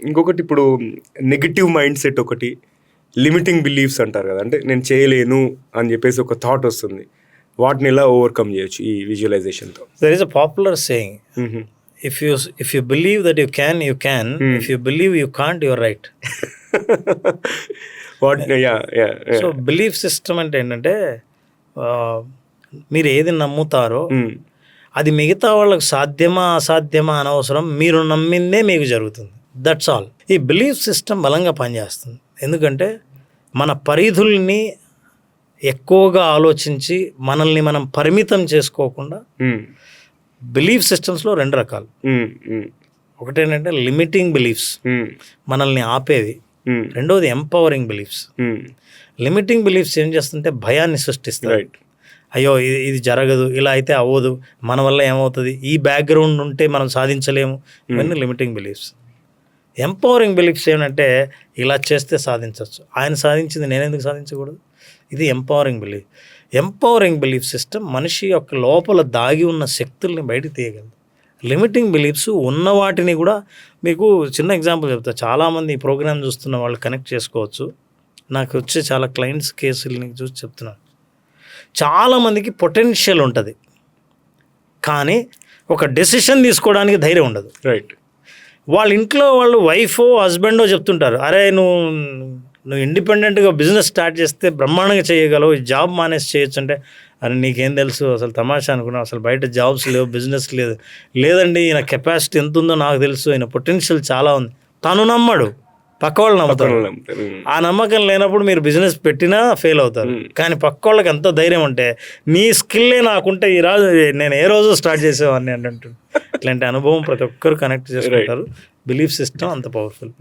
ఇంకొకటి ఇప్పుడు negative mind set ఒకటి, లిమిటింగ్ బిలీఫ్స్ అంటారు కదా, అంటే నేను చేయలేను అని చెప్పేసి ఒక థాట్ వస్తుంది. వాటిని ఎలా ఓవర్కమ్ చేయొచ్చు ఈ విజువలైజేషన్తో? There is a popular saying, if you believe that you can, you can. If you believe you can't, you're right. So belief system అంటే ఏంటంటే, మీరు ఏది నమ్ముతారో అది మిగతా వాళ్ళకి సాధ్యమా అసాధ్యమా అనవసరం, మీరు నమ్మిందే మీకు జరుగుతుంది. That's all. ఈ బిలీఫ్ సిస్టమ్ బలంగా పనిచేస్తుంది. ఎందుకంటే మన పరిధుల్ని ఎక్కువగా ఆలోచించి మనల్ని మనం పరిమితం చేసుకోకుండా, బిలీఫ్ సిస్టమ్స్లో 2 రకాలు. ఒకటేంటంటే లిమిటింగ్ బిలీఫ్స్, మనల్ని ఆపేవి. రెండవది ఎంపవరింగ్ బిలీఫ్స్. లిమిటింగ్ బిలీఫ్స్ ఏం చేస్తుంటే భయాన్ని సృష్టిస్తాయి. అయ్యో ఇది జరగదు, ఇలా అయితే అవ్వదు, మన వల్ల ఏమవుతుంది, ఈ బ్యాక్గ్రౌండ్ ఉంటే మనం సాధించలేము, ఇవన్నీ లిమిటింగ్ బిలీఫ్స్. ఎంపవరింగ్ బిలీఫ్స్ ఏమంటే ఇలా చేస్తే సాధించవచ్చు, ఆయన సాధించింది నేను ఎందుకు సాధించకూడదు, ఇది empowering belief. Empowering belief system మనిషి యొక్క లోపల దాగి ఉన్న శక్తుల్ని బయటకు తీయగలదు. లిమిటింగ్ బిలీఫ్స్ ఉన్న వాటిని కూడా, మీకు చిన్న ఎగ్జాంపుల్ చెప్తా, చాలామంది ఈ ప్రోగ్రామ్ చూస్తున్న వాళ్ళు కనెక్ట్ చేసుకోవచ్చు. నాకు వచ్చే చాలా క్లయింట్స్ కేసులని చూసి చెప్తున్నాను. చాలామందికి పొటెన్షియల్ ఉంటుంది, కానీ ఒక డెసిషన్ తీసుకోవడానికి ధైర్యం ఉండదు. రైట్. వాళ్ళ ఇంట్లో వాళ్ళు వైఫో హస్బెండో చెప్తుంటారు, అరే నువ్వు ఇండిపెండెంట్గా బిజినెస్ స్టార్ట్ చేస్తే బ్రహ్మాండంగా చేయగలవు, జాబ్ మానేసి చేయొచ్చు అంటే, అరే నీకేం తెలుసు, అసలు తమాషా అనుకున్నావు, అసలు బయట జాబ్స్ లేవు, బిజినెస్ లేదు. లేదండి, ఈయన కెపాసిటీ ఎంత ఉందో నాకు తెలుసు, ఈయన పొటెన్షియల్ చాలా ఉంది. తను నమ్మడు, పక్క వాళ్ళు నమ్ముతారు. ఆ నమ్మకం లేనప్పుడు మీరు బిజినెస్ పెట్టినా ఫెయిల్ అవుతారు. కానీ పక్క వాళ్ళకి ఎంత ధైర్యం అంటే, నీ స్కిల్లే నాకుంటే ఈ రోజు నేను ఏ రోజు స్టార్ట్ చేసేవాడిని అని అంటుంది. ఇట్లాంటి అనుభవం ప్రతి ఒక్కరు కనెక్ట్ చేసుకుంటారు. బిలీఫ్ సిస్టమ్ అంత పవర్ఫుల్.